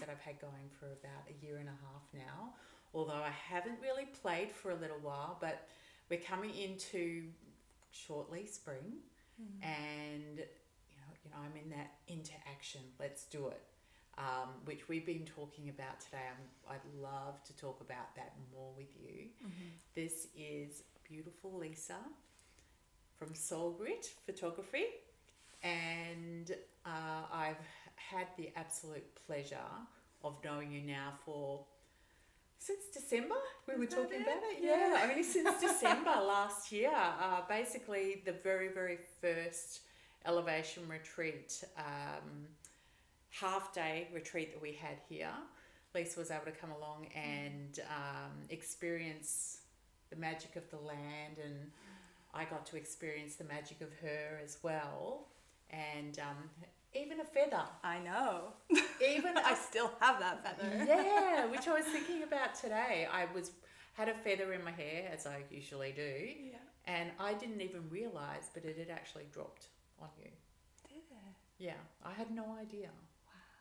that I've had going for about a year and a half now, although I haven't really played for a little while, but we're coming into shortly spring, and I'm in that into action, let's do it, which we've been talking about today. I'd love to talk about that more with you. This is beautiful Lisa from Soul Grit Photography, and I've had the absolute pleasure of knowing you now for since December. We were talking about it. Yeah, only since December last year. Basically, the very, very first elevation retreat, half-day retreat that we had here. Lisa was able to come along and experience the magic of the land, and I got to experience the magic of her as well. And even a feather. I know. Even I still have that feather. Yeah, which I was thinking about today. Had a feather in my hair, as I usually do. Yeah. And I didn't even realise, but it had actually dropped on you. Did it? Yeah, I had no idea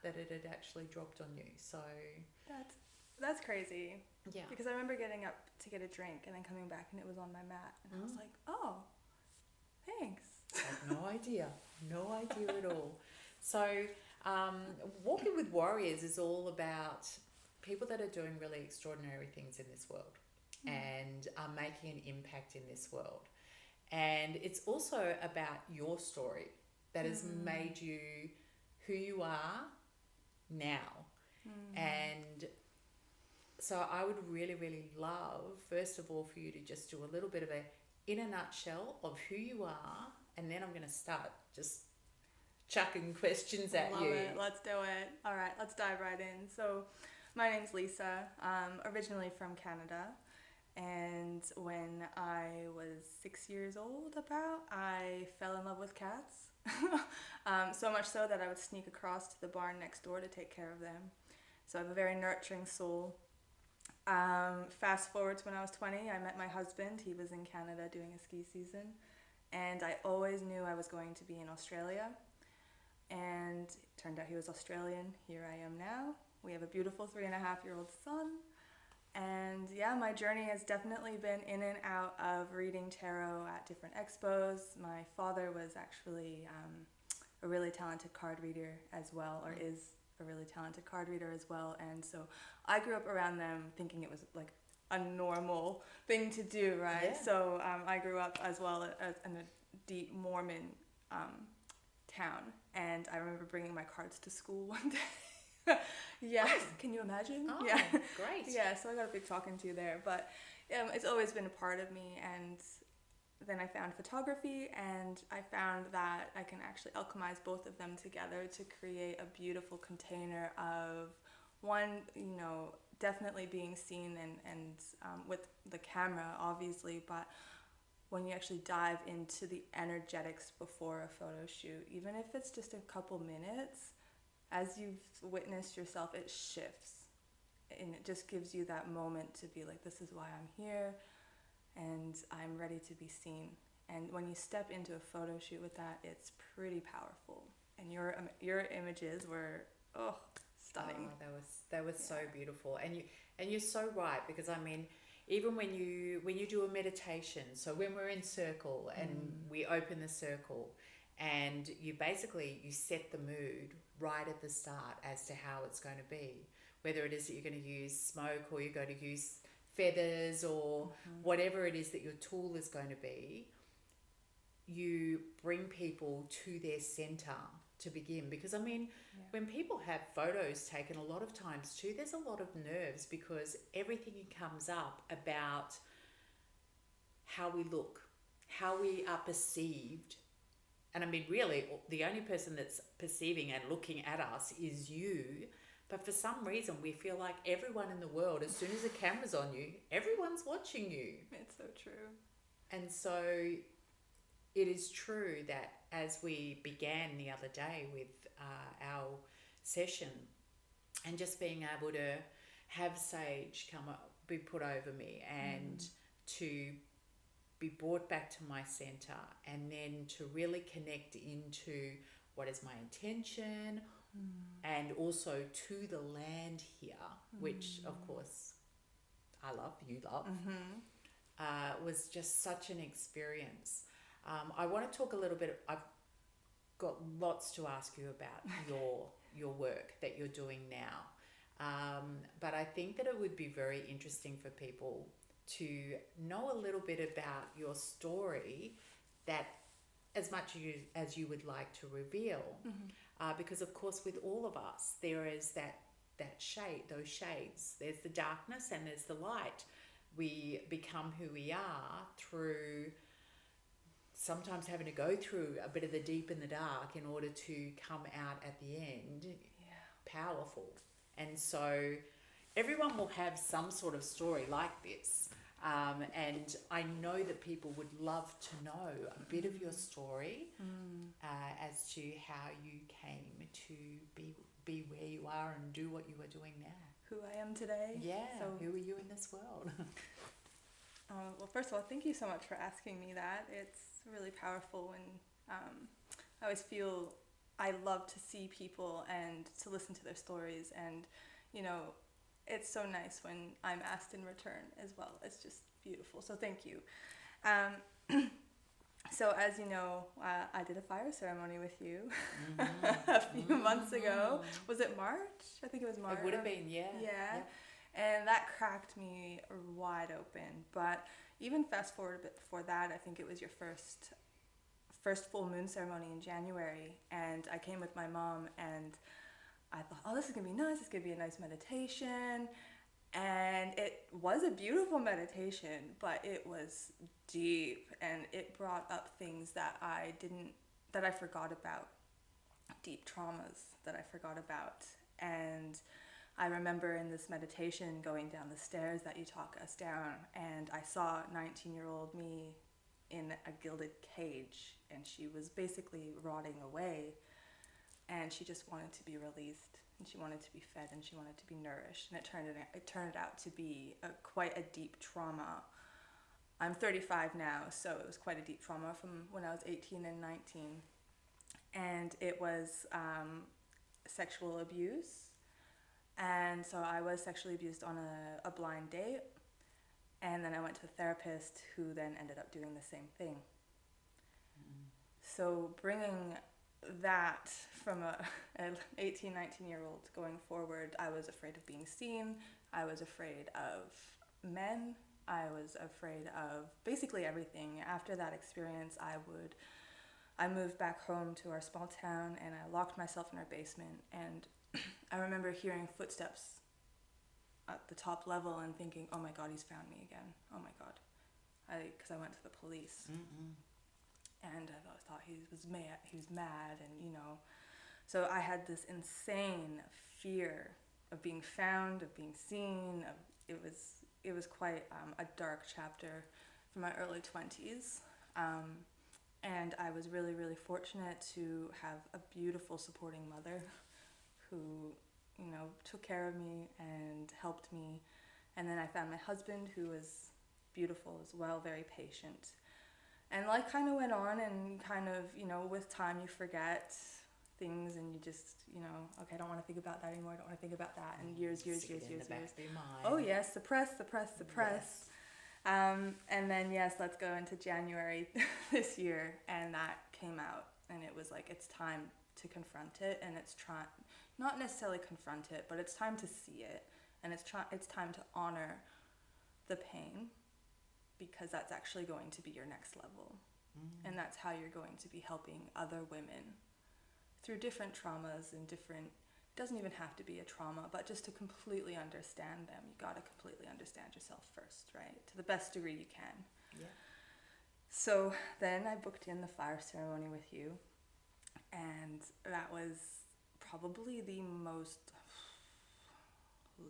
that it had actually dropped on you. So that's crazy. yeah. Because I remember getting up to get a drink and then coming back and it was on my mat. And I was like, oh, thanks. I had no idea at all. So Walking with Warriors is all about people that are doing really extraordinary things in this world and are making an impact in this world. And it's also about your story that has made you who you are now. And so I would really, really love, first of all, for you to just do a little bit of in a nutshell of who you are, and then I'm going to start just chucking questions at Love you. it. Let's do it. All right, let's dive right in. So my name's Lisa. I'm originally from Canada. And when I was 6 years old, I fell in love with cats. So much so that I would sneak across to the barn next door to take care of them. So I have a very nurturing soul. Fast forward to when I was 20, I met my husband. He was in Canada doing a ski season. And I always knew I was going to be in Australia. And it turned out he was Australian. Here I am now. We have a beautiful 3.5-year-old son. And yeah, my journey has definitely been in and out of reading tarot at different expos. My father was actually a really talented card reader as well, or is a really talented card reader as well. And so I grew up around them thinking it was like a normal thing to do, right? Yeah. So I grew up as well as in a deep Mormon town. And I remember bringing my cards to school one day. Yes, can you imagine? Oh, yeah, great. Yeah, so I got a big talking to there, but it's always been a part of me. And then I found photography, and I found that I can actually alchemize both of them together to create a beautiful container of one, definitely being seen and with the camera, obviously, but when you actually dive into the energetics before a photo shoot, even if it's just a couple minutes, as you've witnessed yourself, it shifts, and it just gives you that moment to be like, this is why I'm here, and I'm ready to be seen. And when you step into a photo shoot with that, it's pretty powerful. And your images were stunning. Oh, that was so beautiful, and you're so right, because I mean, even when you do a meditation, so when we're in circle and we open the circle, and you set the mood right at the start as to how it's going to be, whether it is that you're going to use smoke or you're going to use feathers or whatever it is that your tool is going to be, you bring people to their center to begin. Because I mean, when people have photos taken, a lot of times too, there's a lot of nerves, because everything comes up about how we look, how we are perceived. And I mean, really, the only person that's perceiving and looking at us is you. But for some reason, we feel like everyone in the world, as soon as the camera's on you, everyone's watching you. It's so true. And so it is true that as we began the other day with our session, and just being able to have sage be put over me, and to be brought back to my center, and then to really connect into what is my intention, and also to the land here, which of course I love, you love, was just such an experience. I want to talk a little bit. I've got lots to ask you about your work that you're doing now, but I think that it would be very interesting for people to know a little bit about your story, that as much as you would like to reveal, because of course with all of us there is that shade, those shades. There's the darkness and there's the light. We become who we are through sometimes having to go through a bit of the deep and the dark in order to come out at the end powerful. And so everyone will have some sort of story like this. And I know that people would love to know a bit of your story as to how you came to be where you are and do what you are doing now. Who I am today. Yeah, So, who are you in this world? well, first of all, thank you so much for asking me that. It's really powerful, and I always feel I love to see people and to listen to their stories, and it's so nice when I'm asked in return as well. It's just beautiful. So thank you. So as you know, I did a fire ceremony with you a few months ago. Was it March? I think it was March. It would have been, yeah. Yeah. And that cracked me wide open. But even fast forward a bit before that, I think it was your first full moon ceremony in January. And I came with my mom, and I thought, oh, this is going to be nice. It's going to be a nice meditation. And it was a beautiful meditation, but it was deep, and it brought up things that I forgot about, deep traumas that I forgot about. And I remember in this meditation going down the stairs that you talk us down, and I saw 19-year-old me in a gilded cage, and she was basically rotting away, and she just wanted to be released, and she wanted to be fed, and she wanted to be nourished. And it turned out to be quite a deep trauma. I'm 35 now, so it was quite a deep trauma from when I was 18 and 19. And it was sexual abuse. And so I was sexually abused on a blind date. And then I went to a therapist who then ended up doing the same thing. So bringing that from an 18, 19-year-old going forward, I was afraid of being seen. I was afraid of men. I was afraid of basically everything. After that experience, I moved back home to our small town, and I locked myself in our basement. And I remember hearing footsteps at the top level and thinking, oh my God, he's found me again. Oh my God. Because I went to the police. And I thought he was mad, and so I had this insane fear of being found, of being seen. It was quite a dark chapter for my early 20s, and I was really, really fortunate to have a beautiful supporting mother who took care of me and helped me. And then I found my husband, who was beautiful as well, very patient. And life kind of went on, and kind of, with time you forget things, and you just, okay, I don't want to think about that anymore. I don't want to think about that. And years. Oh yes, suppress. Yes. And then yes, let's go into January this year, and that came out, and it was like, it's time to confront it, and not necessarily confront it, but it's time to see it, and it's time to honor the pain, because that's actually going to be your next level. And that's how you're going to be helping other women through different traumas and doesn't even have to be a trauma, but just to completely understand them. You got to completely understand yourself first, right? To the best degree you can. Yeah. So then I booked in the fire ceremony with you, and that was probably the most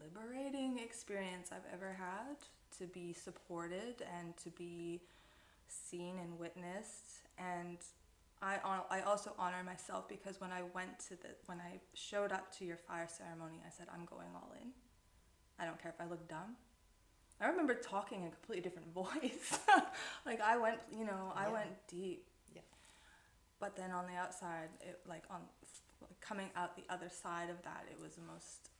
liberating experience I've ever had, to be supported and to be seen and witnessed. And I also honor myself, because when I showed up to your fire ceremony, I said, I'm going all in. I don't care if I look dumb. I remember talking in a completely different voice. Like I went deep. Yeah. But then on the outside, coming out the other side of that, it was the most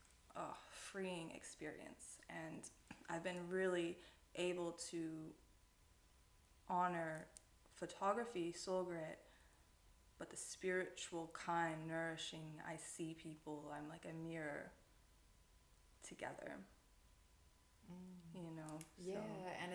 freeing experience. And I've been really able to honor photography, soul grit, but the spiritual kind, nourishing. I see people, I'm like a mirror together. You know. Yeah, So. and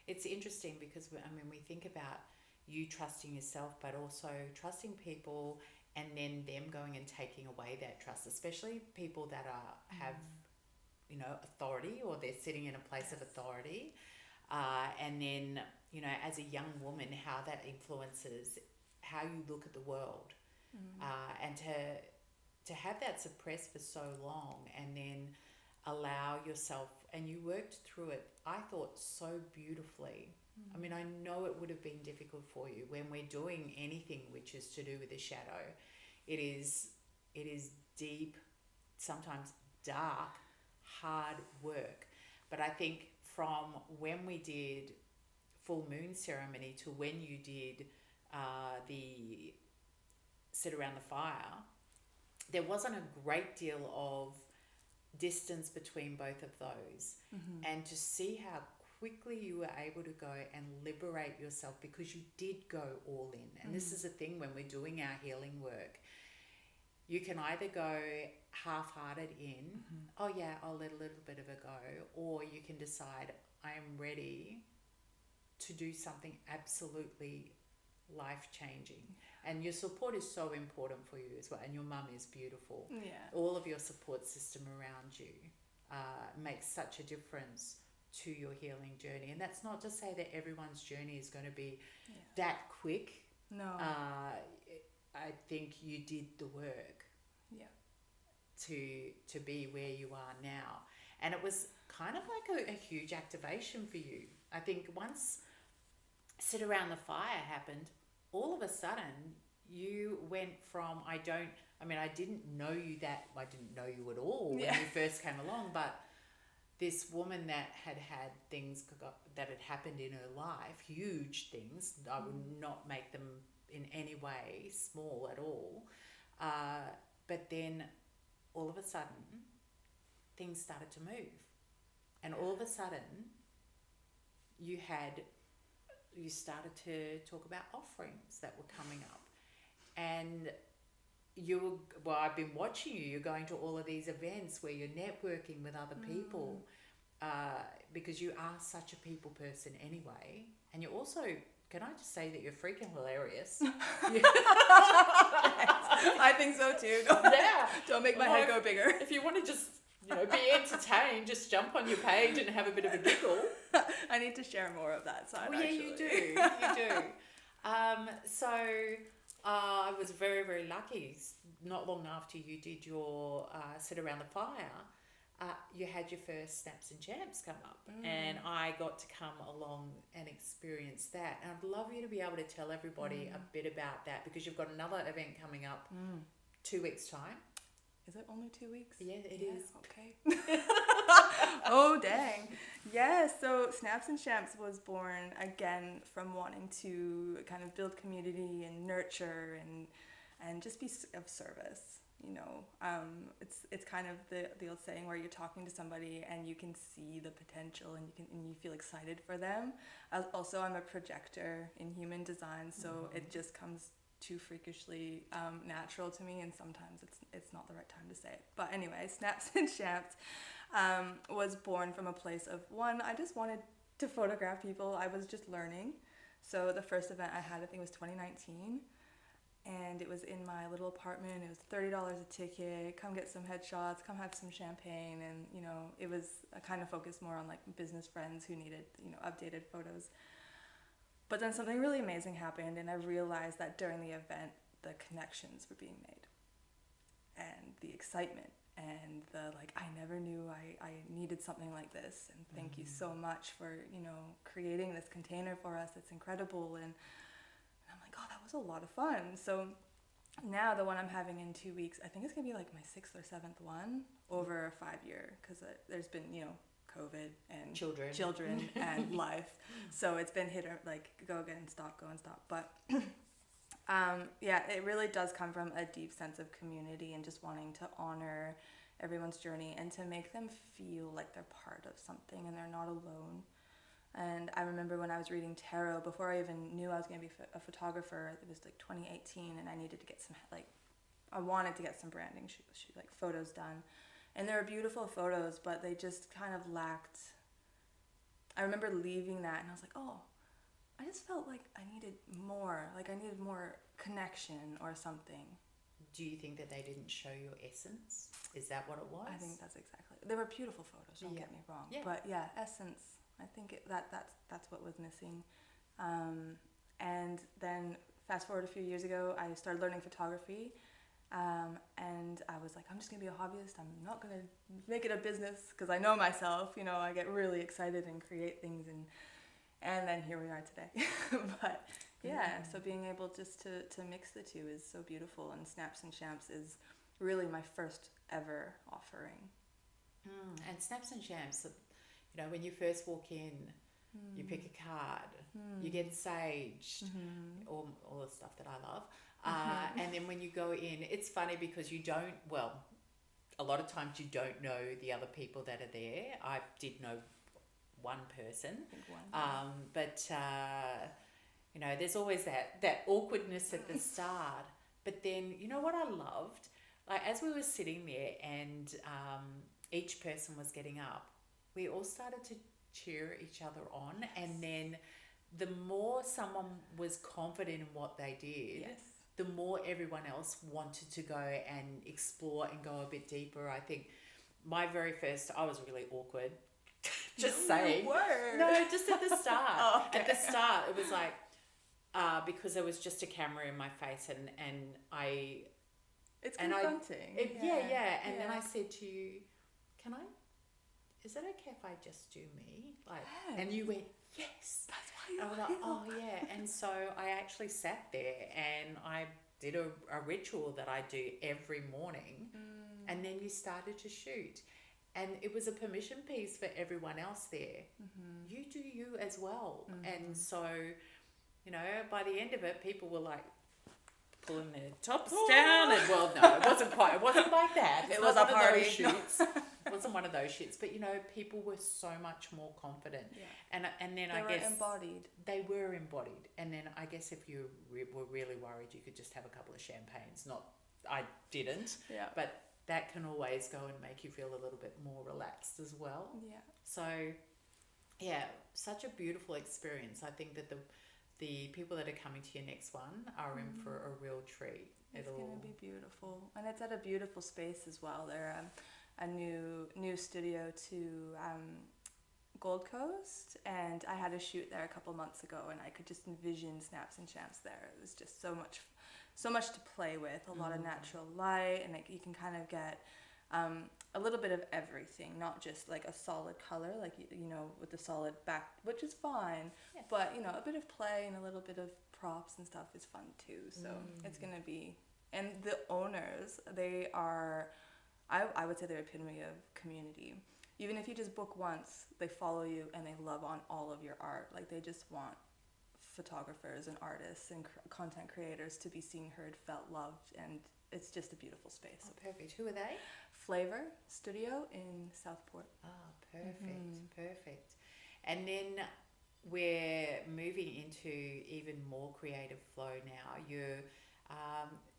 it's interesting because we think about you trusting yourself, but also trusting people, and then them going and taking away that trust, especially people that have authority, or they're sitting in a place of authority, and then as a young woman, how that influences how you look at the world, and to have that suppressed for so long, and then allow yourself, and you worked through it, I thought, so beautifully. I mean, I know it would have been difficult for you when we're doing anything which is to do with the shadow. It is deep, sometimes dark, hard work. But I think from when we did full moon ceremony to when you did the sit around the fire, there wasn't a great deal of distance between both of those. And to see how quickly you were able to go and liberate yourself, because you did go all in. And this is the thing, when we're doing our healing work, you can either go half-hearted in, oh yeah, I'll let a little bit of it go, or you can decide, I am ready to do something absolutely life-changing. And your support is so important for you as well, and your mum is beautiful. All of your support system around you makes such a difference to your healing journey. And that's not to say that everyone's journey is going to be that quick. No. I think you did the work to be where you are now. And it was kind of like a huge activation for you. I think once Sit Around the Fire happened, all of a sudden you went from, I didn't know you at all when you first came along, but this woman that had things that had happened in her life, huge things, I would not make them in any way small at all, but then all of a sudden things started to move, and all of a sudden you started to talk about offerings that were coming up, and I've been watching you. You're going to all of these events where you're networking with other people, because you are such a people person anyway, and you're also, can I just say that you're freaking hilarious? I think so too. Don't make my head go bigger. If you want to just be entertained, just jump on your page and have a bit of a giggle. I need to share more of that side. Yeah, actually. you do. So I was very, very lucky. Not long after you did your Sit Around the Fire, you had your first Snaps and Champs come up, and I got to come along and experience that. And I'd love you to be able to tell everybody a bit about that, because you've got another event coming up 2 weeks' time. Is it only 2 weeks? Yeah, it is. Okay. Oh, dang. Yeah, so Snaps and Champs was born, again, from wanting to kind of build community and nurture and just be of service. It's kind of the old saying where you're talking to somebody and you can see the potential and you feel excited for them. Also, I'm a projector in human design, so it just comes too freakishly natural to me, and sometimes it's not the right time to say it. But anyway, Snaps and Champs was born from a place of, one, I just wanted to photograph people. I was just learning. So the first event I had, I think, was 2019. And it was in my little apartment. It was $30 a ticket. Come get some headshots. Come have some champagne. And, it was kind of focused more on like business friends who needed, updated photos. But then something really amazing happened, and I realized that during the event, the connections were being made. And the excitement. And the I never knew I needed something like this. And thank you so much for, creating this container for us. It's incredible. And I'm like, oh, that was a lot of fun. So now the one I'm having in 2 weeks, I think it's going to be like my 6th or 7th one over a 5-year, because there's been, COVID and children and life. So it's been hit or go again, stop, go and stop. But Yeah, it really does come from a deep sense of community and just wanting to honor everyone's journey and to make them feel like they're part of something and they're not alone. And I remember when I was reading tarot, before I even knew I was going to be a photographer, it was like 2018, and I needed to get some, like, I wanted to get some branding like photos done. And there were beautiful photos, but they just kind of lacked. I remember leaving that and I was like, oh, I just felt like I needed more. Like I needed more connection or something. Do you think that they didn't show your essence? Is that what it was? I think that's exactly. They were beautiful photos. Don't get me wrong. Yeah. But yeah, essence. I think that's what was missing. And then fast forward a few years ago, I started learning photography. And I was like, I'm just going to be a hobbyist. I'm not going to make it a business because I know myself. You know, I get really excited and create things. And then here we are today. But yeah, so being able just to mix the two is so beautiful. And Snaps and Champs is really my first ever offering. And Snaps and Champs, you know, when you first walk in, you pick a card, you get saged, all the stuff that I love. And then when you go in, it's funny because you don't, well, a lot of times you don't know the other people that are there. I did know one person. But, you know, there's always that awkwardness at the start. But then, you know what I loved? Like, as we were sitting there and each person was getting up, we all started to cheer each other on. And then the more someone was confident in what they did, the more everyone else wanted to go and explore and go a bit deeper. I think my very first, I was really awkward. Just saying. No, just at the start. At the start, it was like, because there was just a camera in my face and I... It's confronting. And then I said to you, is it okay if I just do me? Like, and you went, yes. That's why you I was like, oh yeah. And so I actually sat there and I did a ritual that I do every morning. And then you started to shoot. And it was a permission piece for everyone else there. You do you as well. And so, you know, by the end of it, people were like, pulling their tops down, and well, no, it wasn't like that. It was a party. It wasn't one of those shits, but you know, people were so much more confident, and then they were embodied. They were embodied, and then I guess if you were really worried, you could just have a couple of champagnes. I didn't, but that can always go and make you feel a little bit more relaxed as well. So, yeah, such a beautiful experience. I think that the people that are coming to your next one are in for a real treat. It's going to be beautiful. And it's at a beautiful space as well. They're a new studio to Gold Coast. And I had a shoot there a couple months ago and I could just envision Snaps and Champs there. It was just so much to play with. A lot of natural light and you can kind of get... a little bit of everything, not just like a solid color, like, you know, with the solid back, which is fine, but, you know, a bit of play and a little bit of props and stuff is fun too. So it's going to be, and the owners, they are, I would say they're epitome of community. Even if you just book once, they follow you and they love on all of your art. Like they just want photographers and artists and content creators to be seen, heard, felt, loved, and it's just a beautiful space. Oh, perfect. Who are they? Flavor Studio in Southport. Oh, perfect. And then we're moving into even more creative flow now.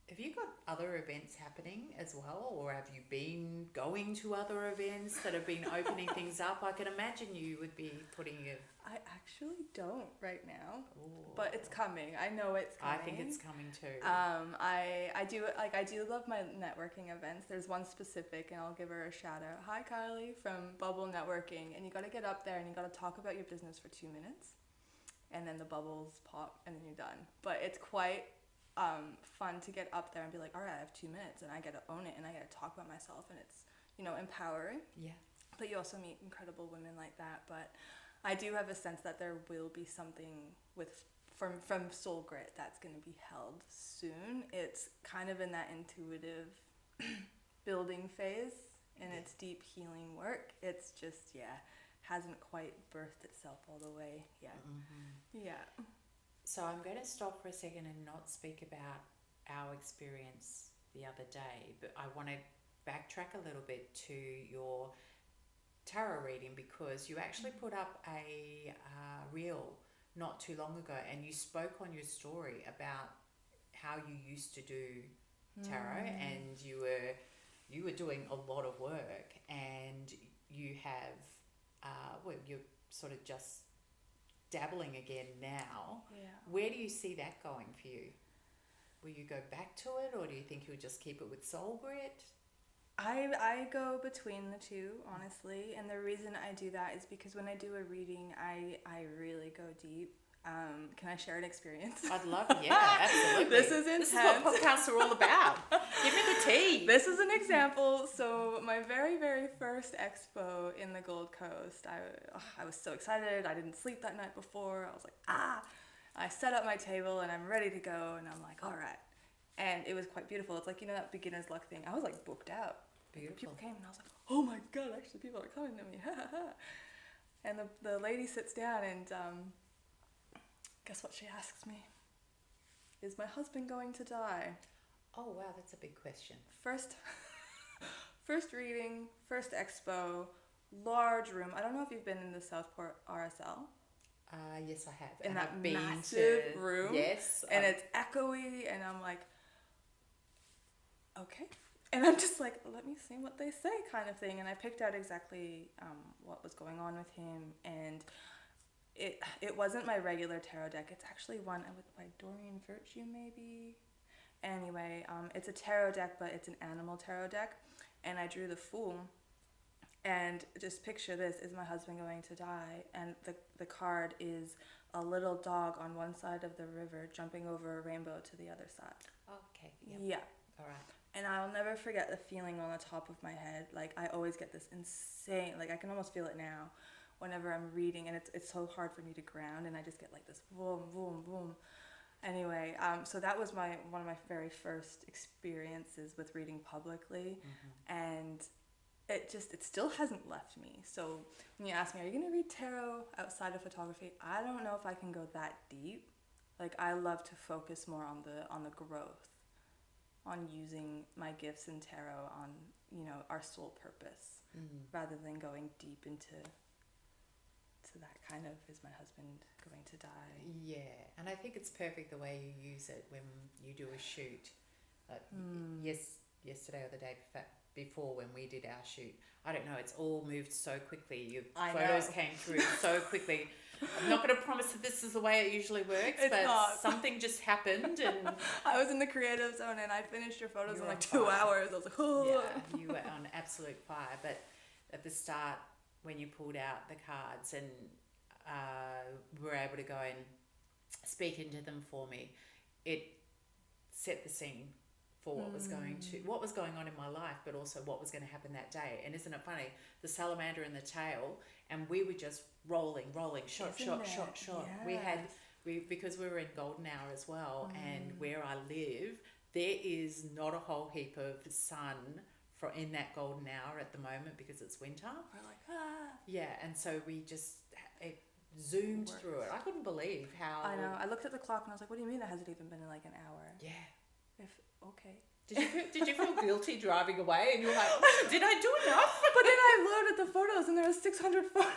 Have you got other events happening as well, or have you been going to other events that have been opening things up? I can imagine you would be putting your... I actually don't right now, but it's coming. I know it's coming. I think it's coming too. I do love my networking events. There's one specific, and I'll give her a shout out. Hi, Kylie from Bubble Networking, and you got to get up there and you got to talk about your business for 2 minutes, and then the bubbles pop, and then you're done. But it's quite fun to get up there and be like, all right, I have 2 minutes, and I get to own it, and I get to talk about myself, and it's, you know, empowering. Yeah. But you also meet incredible women like that. But I do have a sense that there will be something from Soul Grit that's going to be held soon. It's kind of in that intuitive building phase, and it's deep healing work. It's just, hasn't quite birthed itself all the way yet. Yeah. So I'm going to stop for a second and not speak about our experience the other day, but I want to backtrack a little bit to your tarot reading, because you actually put up a reel not too long ago, and you spoke on your story about how you used to do tarot, and you were doing a lot of work, and you have well, you're sort of just dabbling again now. Yeah. Where do you see that going for you? Will you go back to it, or do you think you'll just keep it with soul grit? I go between the two, honestly, and the reason I do that is because when I do a reading, I really go deep. Can I share an experience? I'd love it. Yeah, absolutely. This is intense. This is what podcasts are all about. Give me the tea. This is an example. So my very, very first expo in the Gold Coast, I was so excited. I didn't sleep that night before. I was like, I set up my table and I'm ready to go, and I'm like, all right. And it was quite beautiful. It's like, you know, that beginner's luck thing. I was like booked out. Beautiful. People came and I was like, oh my God, actually people are coming to me. And the lady sits down and guess what she asks me? Is my husband going to die? Oh wow, that's a big question. First reading, first expo, large room. I don't know if you've been in the Southport RSL. Yes, I have. In And that I've been massive room. Yes. And it's echoey, and I'm like, okay. And I'm just like, let me see what they say, kind of thing. And I picked out exactly what was going on with him, and it wasn't my regular tarot deck. It's actually one by Doreen Virtue, maybe. Anyway, it's a tarot deck, but it's an animal tarot deck, and I drew the Fool. And just picture this: is my husband going to die? And the card is a little dog on one side of the river jumping over a rainbow to the other side. Okay. Yep. Yeah. All right. And I'll never forget the feeling on the top of my head. Like, I always get this insane, like I can almost feel it now whenever I'm reading, and it's so hard for me to ground, and I just get like this boom, boom, boom. Anyway, so that was one of my very first experiences with reading publicly, and it still hasn't left me. So when you ask me, are you going to read tarot outside of photography? I don't know if I can go that deep. Like, I love to focus more on the growth, on using my gifts in tarot on, you know, our soul purpose, rather than going deep into that kind of, is my husband going to die? Yeah, and I think it's perfect the way you use it when you do a shoot. Yesterday or the day before when we did our shoot, I don't know, it's all moved so quickly. Your photos came through so quickly. I'm not going to promise that this is the way it usually works, but something just happened, and I was in the creative zone, and I finished your photos in like 2 hours. I was like, oh. Yeah, you were on absolute fire. But at the start, when you pulled out the cards and were able to go and speak into them for me, it set the scene for what was going on in my life, but also what was going to happen that day. And isn't it funny, the salamander and the tail, and we were just rolling, shot. Yes. Because we were in golden hour as well, and where I live, there is not a whole heap of sun in that golden hour at the moment because it's winter. We're like, Yeah, and so it zoomed through it. I couldn't believe how... I know. I looked at the clock and I was like, what do you mean that hasn't even been like an hour? Yeah. Okay. Did you feel guilty driving away, and you were like, did I do enough? But then I loaded the photos and there were 600 photos.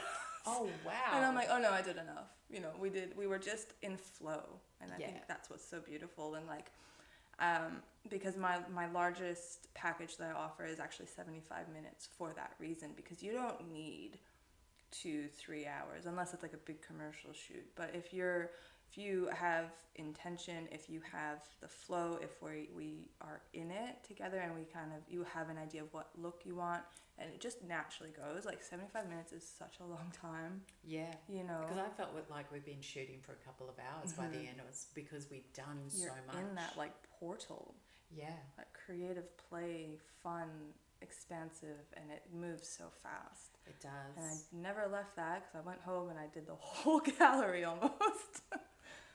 Oh, wow. And I'm like, oh no, I did enough. You know, we were just in flow. And I think that's what's so beautiful. And like, because my largest package that I offer is actually 75 minutes for that reason, because you don't need 2-3 hours unless it's like a big commercial shoot. But if you have intention, if you have the flow, if we are in it together, and you have an idea of what look you want, and it just naturally goes. Like 75 minutes is such a long time. Yeah. You know. Because I felt like we've been shooting for a couple of hours by the end. It was because we'd done so much. In that like portal. Yeah. That creative play, fun, expansive, and it moves so fast. It does. And I never left that, because I went home and I did the whole gallery almost.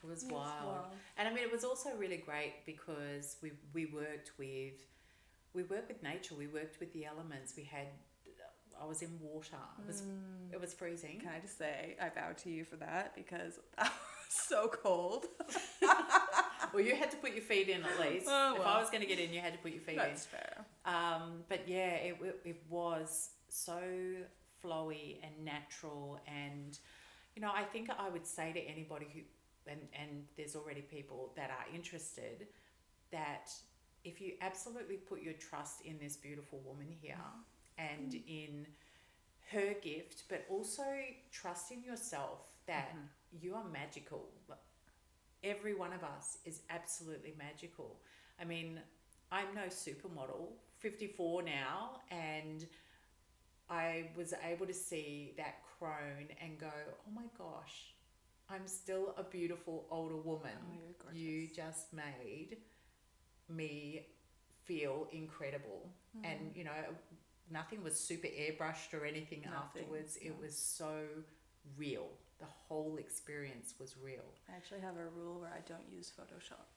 It was wild. And I mean, it was also really great because we worked with nature. We worked with the elements. I was in water. It was freezing. Can I just say, I bow to you for that, because so cold. Well, you had to put your feet in at least. Oh, If well. I was going to get in, you had to put your feet That's fair. in. But yeah, it was so flowy and natural. And, I think I would say to anybody who, and there's already people that are interested, that if you absolutely put your trust in this beautiful woman here and in her gift, but also trust in yourself that you are magical. Every one of us is absolutely magical. I mean, I'm no supermodel, 54 now, and I was able to see that crone and go, oh my gosh, I'm still a beautiful older woman. Oh, you're gorgeous. You just made me feel incredible. And, nothing was super airbrushed or anything afterwards. It was so real. The whole experience was real. I actually have a rule where I don't use Photoshop.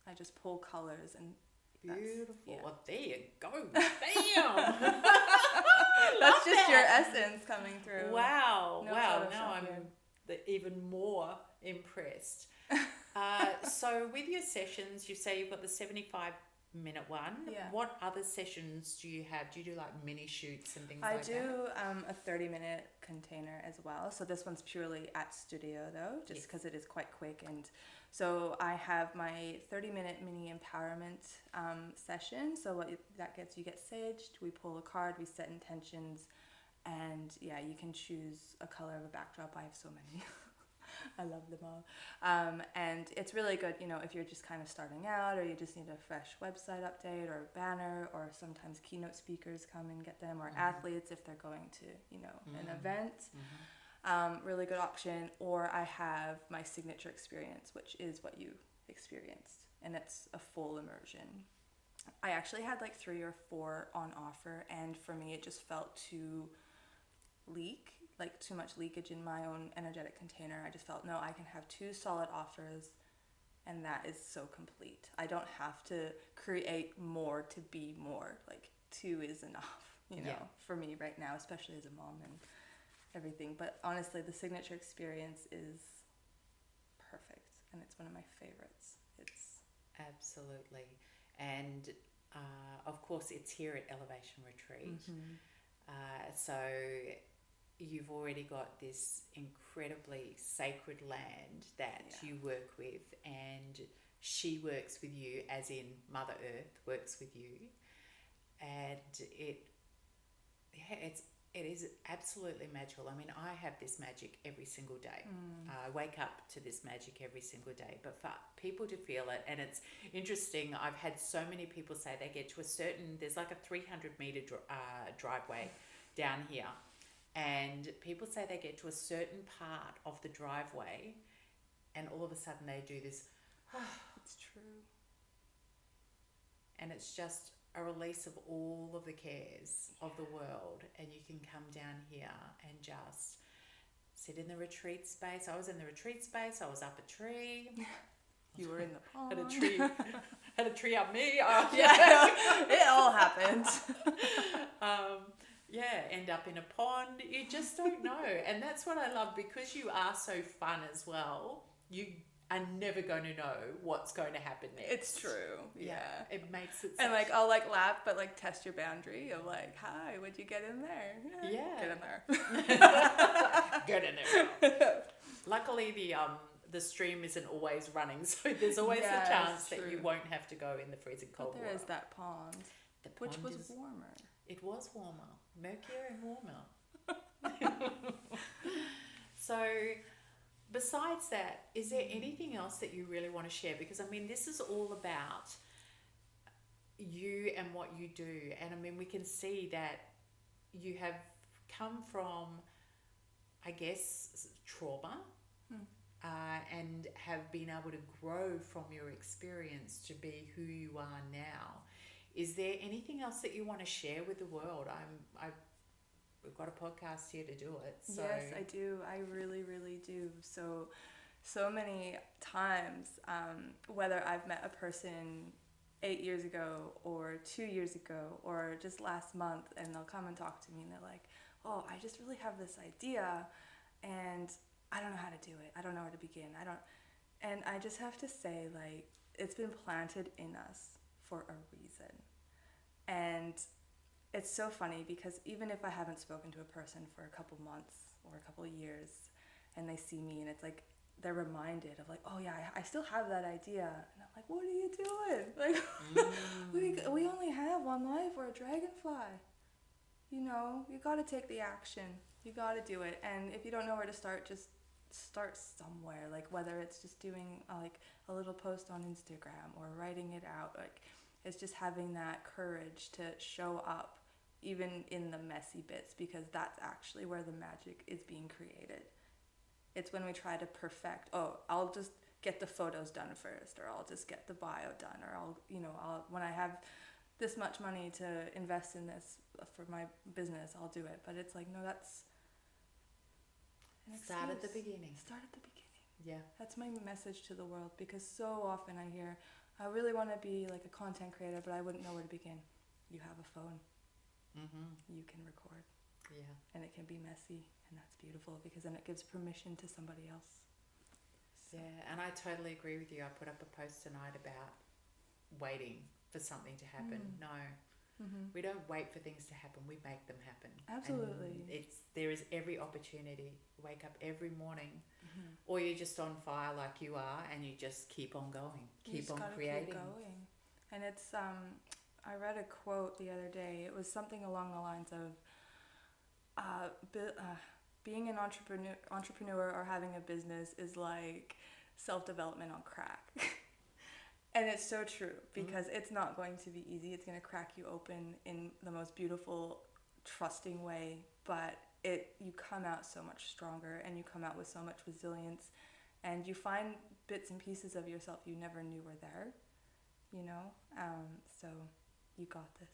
I just pull colors and Beautiful. Yeah. Well, there you go. Bam! That's just your essence coming through. Wow. No Wow. Photoshop Now I'm even more impressed. So with your sessions, you say you've got the 75-minute one. Yeah. What other sessions do you have? Do you do like mini shoots and things I like that? do a 30-minute container as well. So this one's purely at studio though, just because it is quite quick. And so I have my 30-minute mini empowerment session. So that gets, you get saged, we pull a card, we set intentions, and yeah, you can choose a color of a backdrop. I have so many. I love them all. And it's really good, if you're just kind of starting out or you just need a fresh website update or a banner, or sometimes keynote speakers come and get them, or athletes if they're going to, an event. Really good option. Or I have my signature experience, which is what you experienced, and it's a full immersion. I actually had like 3 or 4 on offer, and for me it just felt too much leakage in my own energetic container. I just felt, no, I can have 2 solid offers and that is so complete. I don't have to create more to be more. Like 2 is enough, for me right now, especially as a mom and everything. But honestly, the signature experience is perfect, and it's one of my favorites. It's absolutely. And of course it's here at Elevation Retreat. So you've already got this incredibly sacred land that you work with, and she works with you, as in Mother Earth works with you, and it is absolutely magical. I mean, I have this magic every single day. I wake up to this magic every single day. But for people to feel it, and it's interesting, I've had so many people say they get to there's like a 300-meter driveway down here. And people say they get to a certain part of the driveway and all of a sudden they do this. It's true. And it's just a release of all of the cares of the world, and you can come down here and just sit in the retreat space. I was in the retreat space. I was up a tree. You were in the pond. Had a tree up me. It all happened. End up in a pond. You just don't know. And that's what I love, because you are so fun as well. You are never going to know what's going to happen next. It's true. Yeah. It makes it And I'll laugh, but test your boundary of hi, would you get in there? Yeah. Get in there. Get in there. Luckily the stream isn't always running, so there's always a chance that you won't have to go in the freezing cold water. There is that pond, which was warmer. It was warmer, murkier and warmer. So besides that, is there anything else that you really want to share? Because I mean, this is all about you and what you do. And I mean, we can see that you have come from, I guess, trauma, and have been able to grow from your experience to be who you are now. Is there anything else that you want to share with the world? We've got a podcast here to do it. So. Yes, I do. I really, really do. So many times, whether I've met a person 8 years ago or 2 years ago or just last month, and they'll come and talk to me and they're like, oh, I just really have this idea, and I don't know how to do it. I don't know where to begin. And I just have to say, like, it's been planted in us for a reason. And it's so funny because even if I haven't spoken to a person for a couple months or a couple years and they see me and it's like they're reminded of like, oh yeah, I still have that idea. And I'm like, what are you doing? Like, we only have one life. We're a dragonfly. You know, you got to take the action. You got to do it. And if you don't know where to start, just start somewhere. Like whether it's just doing like a little post on Instagram or writing it out. Like it's just having that courage to show up even in the messy bits, because that's actually where the magic is being created. It's when we try to perfect, oh, I'll just get the photos done first, or I'll just get the bio done, or I'll when I have this much money to invest in this for my business, I'll do it. But it's like, no, that's an excuse. Start at the beginning. Start at the beginning. Yeah. That's my message to the world, because so often I hear, I really want to be like a content creator, but I wouldn't know where to begin. You have a phone. You can record. Yeah. And it can be messy, and that's beautiful because then it gives permission to somebody else. So. Yeah, and I totally agree with you. I put up a post tonight about waiting for something to happen. No, we don't wait for things to happen. We make them happen. Absolutely. And there is every opportunity. Wake up every morning, or you're just on fire like you are, and you just keep on going, keep on creating. Keep going. And it's I read a quote the other day. It was something along the lines of being an entrepreneur or having a business is like self-development on crack. And it's so true, because it's not going to be easy. It's going to crack you open in the most beautiful, trusting way, but you come out so much stronger, and you come out with so much resilience, and you find bits and pieces of yourself you never knew were there, you know? So you got this.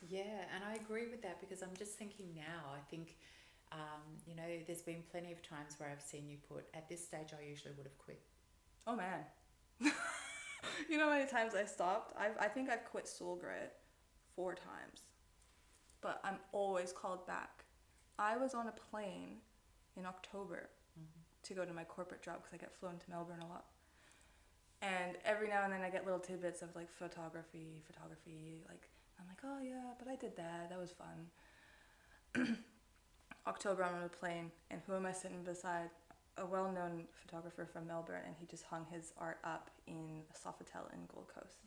Yeah, and I agree with that, because I'm just thinking now, I think, there's been plenty of times where I've seen you put, at this stage I usually would have quit. Oh man. You know how many times I stopped? I think I've quit Soul Grit 4 times, but I'm always called back. I was on a plane in October to go to my corporate job, because I get flown to Melbourne a lot. And every now and then I get little tidbits of like photography, like I'm like, oh yeah, but I did that. That was fun. October, I'm on a plane, and who am I sitting beside? A well-known photographer from Melbourne, and he just hung his art up in Sofitel in Gold Coast.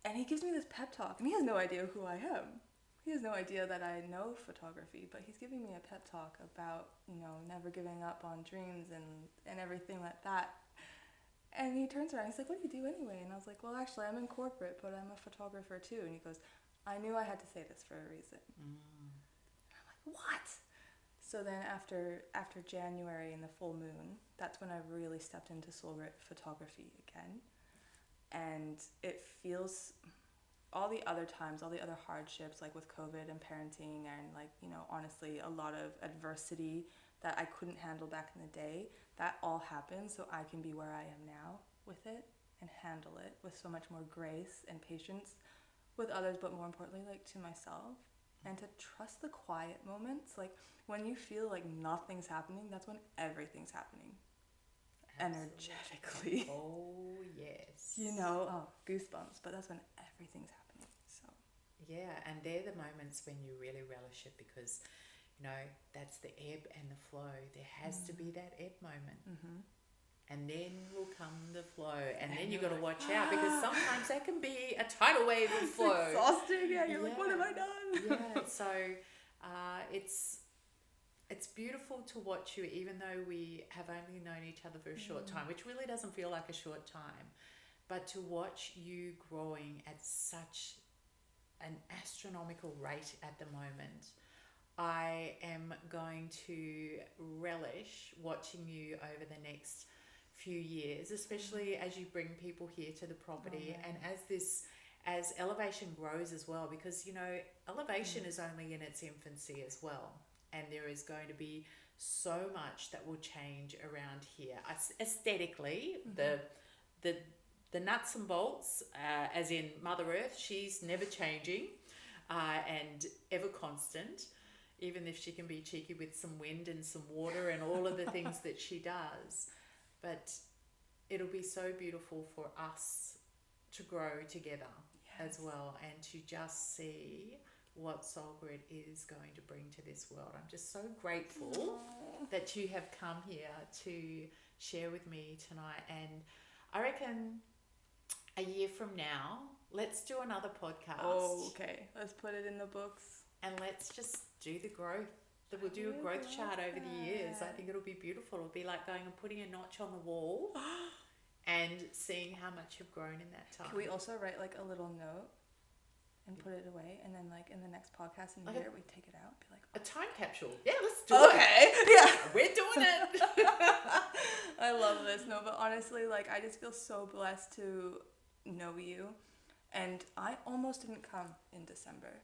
And he gives me this pep talk, and he has no idea who I am. He has no idea that I know photography, but he's giving me a pep talk about, never giving up on dreams and everything like that. And he turns around, he's like, what do you do anyway? And I was like, well, actually, I'm in corporate, but I'm a photographer too. And he goes, I knew I had to say this for a reason. And I'm like, what? So then after January and the full moon, that's when I really stepped into Soul Grit photography again. And it feels, all the other times, all the other hardships, like with COVID and parenting and like, honestly, a lot of adversity that I couldn't handle back in the day, that all happened so I can be where I am now with it and handle it with so much more grace and patience with others, but more importantly, like to myself, and to trust the quiet moments. Like when you feel like nothing's happening, that's when everything's happening. Absolutely. Energetically. Oh, yes. Goosebumps, but that's when everything's happening. So yeah, and they're the moments when you really relish it, because that's the ebb and the flow. There has to be that ebb moment. And then will come the flow, and then you've got to watch out, because sometimes that can be a tidal wave of flow. It's exhausting. Yeah, you're like, what have I done? Yeah, so it's beautiful to watch you, even though we have only known each other for a short time, which really doesn't feel like a short time, but to watch you growing at such an astronomical rate at the moment. I am going to relish watching you over the next few years, especially as you bring people here to the property, and as elevation grows as well, because elevation is only in its infancy as well, and there is going to be so much that will change around here aesthetically. The nuts and bolts, as in Mother Earth, she's never changing and ever constant. even if she can be cheeky with some wind and some water and all of the things that she does. But it'll be so beautiful for us to grow together as well, and to just see what Soul Grid is going to bring to this world. I'm just so grateful that you have come here to share with me tonight. And I reckon a year from now, let's do another podcast. Oh, okay. Let's put it in the books. And let's just do the growth. We'll do a growth chart over the years. I think it'll be beautiful. It'll be like going and putting a notch on the wall and seeing how much you've grown in that time. Can we also write like a little note and put it away, and then like in the next podcast in a year we take it out and be like, a time capsule. Yeah, let's do it. Okay. Yeah. We're doing it. I love this. No, but honestly, like I just feel so blessed to know you. And I almost didn't come in December.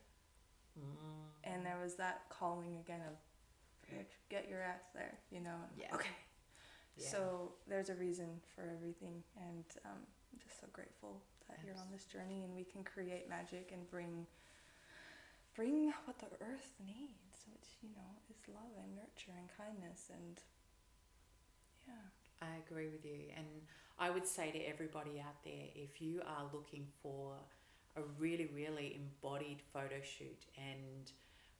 And there was that calling again of, get your ass there, you know? Yeah. Okay. Yeah. So there's a reason for everything. And I'm just so grateful that you're on this journey and we can create magic and bring what the earth needs, which, you know, is love and nurture and kindness. And yeah. I agree with you. And I would say to everybody out there, if you are looking for a really, really embodied photo shoot, and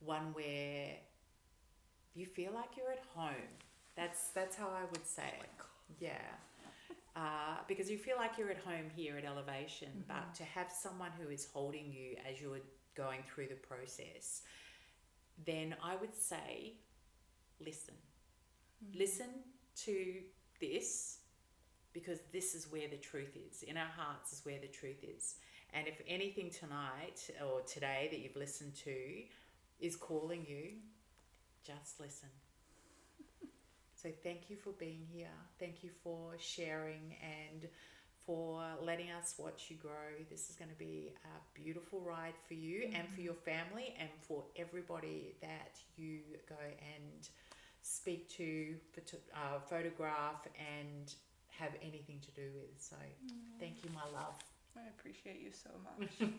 one where you feel like you're at home, that's how I would say it. Yeah. Because you feel like you're at home here at Elevation, but to have someone who is holding you as you're going through the process, then I would say listen. Listen to this, because this is where the truth is. In our hearts is where the truth is. And if anything tonight or today that you've listened to is calling you, just listen. So thank you for being here. Thank you for sharing and for letting us watch you grow. This is going to be a beautiful ride for you and for your family and for everybody that you go and speak to, photograph and have anything to do with. So thank you, my love. I appreciate you so much.